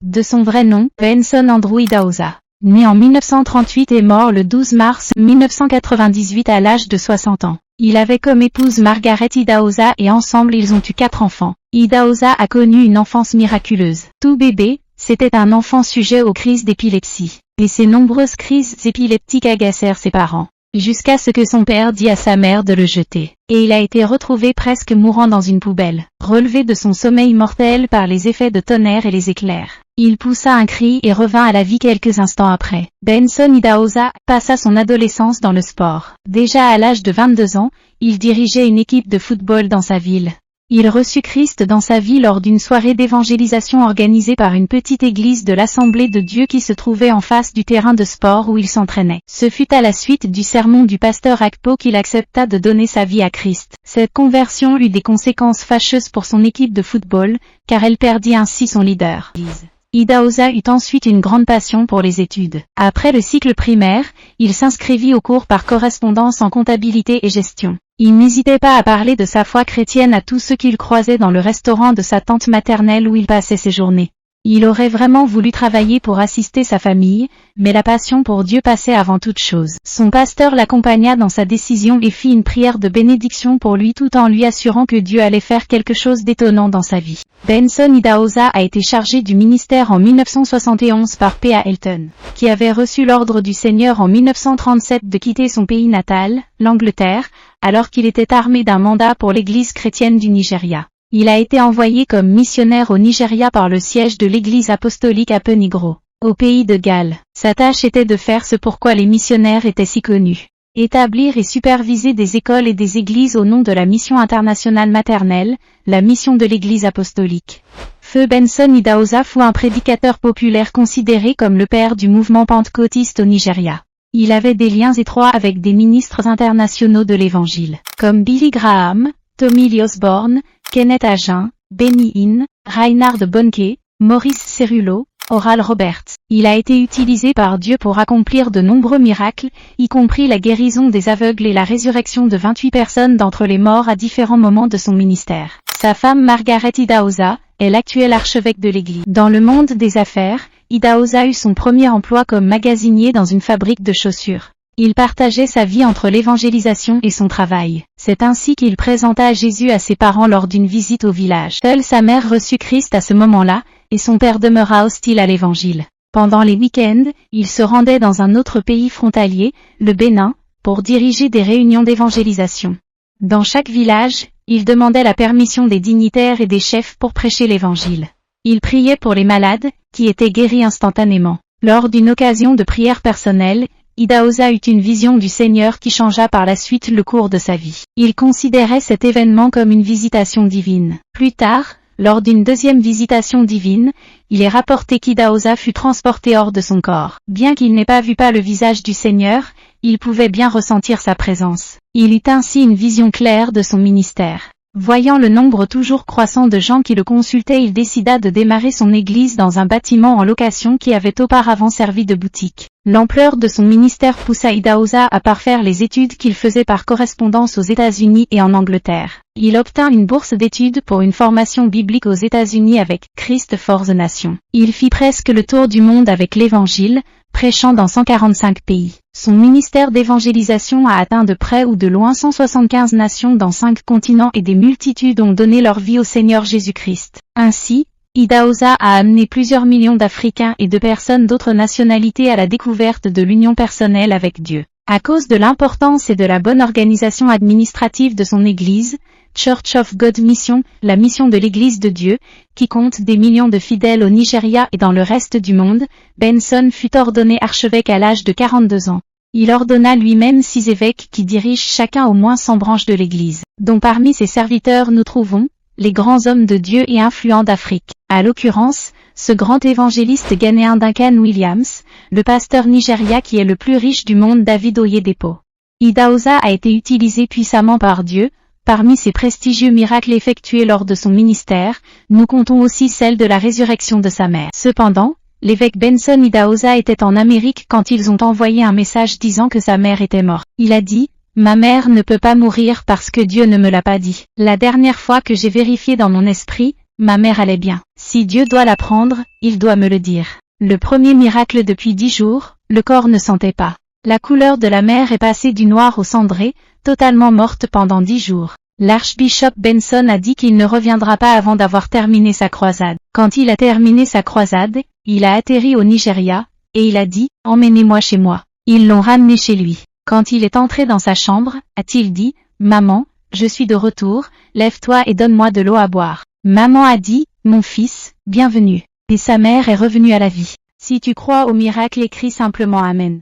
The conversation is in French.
De son vrai nom, Benson Andrew Idahosa. Né en 1938 et mort le 12 mars 1998 à l'âge de 60 ans. Il avait comme épouse Margaret Idahosa et ensemble ils ont eu 4 enfants. Idahosa a connu une enfance miraculeuse. Tout bébé, c'était un enfant sujet aux crises d'épilepsie. Et ces nombreuses crises épileptiques agacèrent ses parents. Jusqu'à ce que son père dit à sa mère de le jeter. Et il a été retrouvé presque mourant dans une poubelle, relevé de son sommeil mortel par les effets de tonnerre et les éclairs. Il poussa un cri et revint à la vie quelques instants après. Benson Idahosa passa son adolescence dans le sport. Déjà à l'âge de 22 ans, il dirigeait une équipe de football dans sa ville. Il reçut Christ dans sa vie lors d'une soirée d'évangélisation organisée par une petite église de l'Assemblée de Dieu qui se trouvait en face du terrain de sport où il s'entraînait. Ce fut à la suite du sermon du pasteur Akpo qu'il accepta de donner sa vie à Christ. Cette conversion eut des conséquences fâcheuses pour son équipe de football, car elle perdit ainsi son leader. Idahosa eut ensuite une grande passion pour les études. Après le cycle primaire, il s'inscrivit aux cours par correspondance en comptabilité et gestion. Il n'hésitait pas à parler de sa foi chrétienne à tous ceux qu'il croisait dans le restaurant de sa tante maternelle où il passait ses journées. Il aurait vraiment voulu travailler pour assister sa famille, mais la passion pour Dieu passait avant toute chose. Son pasteur l'accompagna dans sa décision et fit une prière de bénédiction pour lui tout en lui assurant que Dieu allait faire quelque chose d'étonnant dans sa vie. Benson Idahosa a été chargé du ministère en 1971 par P.A. Elton, qui avait reçu l'ordre du Seigneur en 1937 de quitter son pays natal, l'Angleterre, alors qu'il était armé d'un mandat pour l'Église chrétienne du Nigeria. Il a été envoyé comme missionnaire au Nigeria par le siège de l'Église apostolique à Penigro, au pays de Galles. Sa tâche était de faire ce pourquoi les missionnaires étaient si connus. Établir et superviser des écoles et des églises au nom de la mission internationale maternelle, la mission de l'Église apostolique. Feu Benson Idahosa fut un prédicateur populaire considéré comme le père du mouvement pentecôtiste au Nigeria. Il avait des liens étroits avec des ministres internationaux de l'Évangile, comme Billy Graham, Tommy Lee Osborne, Kenneth Hagin, Benny Hinn, Reinhard Bonnke, Maurice Cerullo, Oral Roberts. Il a été utilisé par Dieu pour accomplir de nombreux miracles, y compris la guérison des aveugles et la résurrection de 28 personnes d'entre les morts à différents moments de son ministère. Sa femme Margaret Idahosa est l'actuel archevêque de l'Église. Dans le monde des affaires, Idahosa eut son premier emploi comme magasinier dans une fabrique de chaussures. Il partageait sa vie entre l'évangélisation et son travail. C'est ainsi qu'il présenta Jésus à ses parents lors d'une visite au village. Seule sa mère reçut Christ à ce moment-là, et son père demeura hostile à l'évangile. Pendant les week-ends, il se rendait dans un autre pays frontalier, le Bénin, pour diriger des réunions d'évangélisation. Dans chaque village, il demandait la permission des dignitaires et des chefs pour prêcher l'évangile. Il priait pour les malades, qui étaient guéris instantanément. Lors d'une occasion de prière personnelle, Idahosa eut une vision du Seigneur qui changea par la suite le cours de sa vie. Il considérait cet événement comme une visitation divine. Plus tard, lors d'une deuxième visitation divine, il est rapporté qu'Idahosa fut transporté hors de son corps. Bien qu'il n'ait pas vu le visage du Seigneur, il pouvait bien ressentir sa présence. Il eut ainsi une vision claire de son ministère. Voyant le nombre toujours croissant de gens qui le consultaient, il décida de démarrer son église dans un bâtiment en location qui avait auparavant servi de boutique. L'ampleur de son ministère poussa Idahosa à parfaire les études qu'il faisait par correspondance aux États-Unis et en Angleterre. Il obtint une bourse d'études pour une formation biblique aux États-Unis avec Christ for the Nation. Il fit presque le tour du monde avec l'Évangile, prêchant dans 145 pays. Son ministère d'évangélisation a atteint de près ou de loin 175 nations dans 5 continents et des multitudes ont donné leur vie au Seigneur Jésus-Christ. Ainsi, Idahosa a amené plusieurs millions d'Africains et de personnes d'autres nationalités à la découverte de l'union personnelle avec Dieu. À cause de l'importance et de la bonne organisation administrative de son Église, Church of God Mission, la mission de l'Église de Dieu, qui compte des millions de fidèles au Nigeria et dans le reste du monde, Benson fut ordonné archevêque à l'âge de 42 ans. Il ordonna lui-même 6 évêques qui dirigent chacun au moins 100 branches de l'Église, dont parmi ses serviteurs nous trouvons les grands hommes de Dieu et influents d'Afrique. À l'occurrence, ce grand évangéliste ghanéen Duncan Williams, le pasteur Nigeria qui est le plus riche du monde David Oyedepo. Idahosa a été utilisé puissamment par Dieu. Parmi ces prestigieux miracles effectués lors de son ministère, nous comptons aussi celle de la résurrection de sa mère. Cependant, l'évêque Benson Idahosa était en Amérique quand ils ont envoyé un message disant que sa mère était morte. Il a dit « Ma mère ne peut pas mourir parce que Dieu ne me l'a pas dit. La dernière fois que j'ai vérifié dans mon esprit, ma mère allait bien. Si Dieu doit la prendre, il doit me le dire. Le premier miracle depuis 10 jours, le corps ne sentait pas. La couleur de la mère est passée du noir au cendré, totalement morte pendant 10 jours. L'archbishop Benson a dit qu'il ne reviendra pas avant d'avoir terminé sa croisade. Quand il a terminé sa croisade, il a atterri au Nigeria, et il a dit « Emmenez-moi chez moi ». Ils l'ont ramené chez lui. Quand il est entré dans sa chambre, a-t-il dit « Maman, je suis de retour, lève-toi et donne-moi de l'eau à boire ». Maman a dit « Mon fils, bienvenue ». Et sa mère est revenue à la vie. Si tu crois au miracle, écris simplement Amen.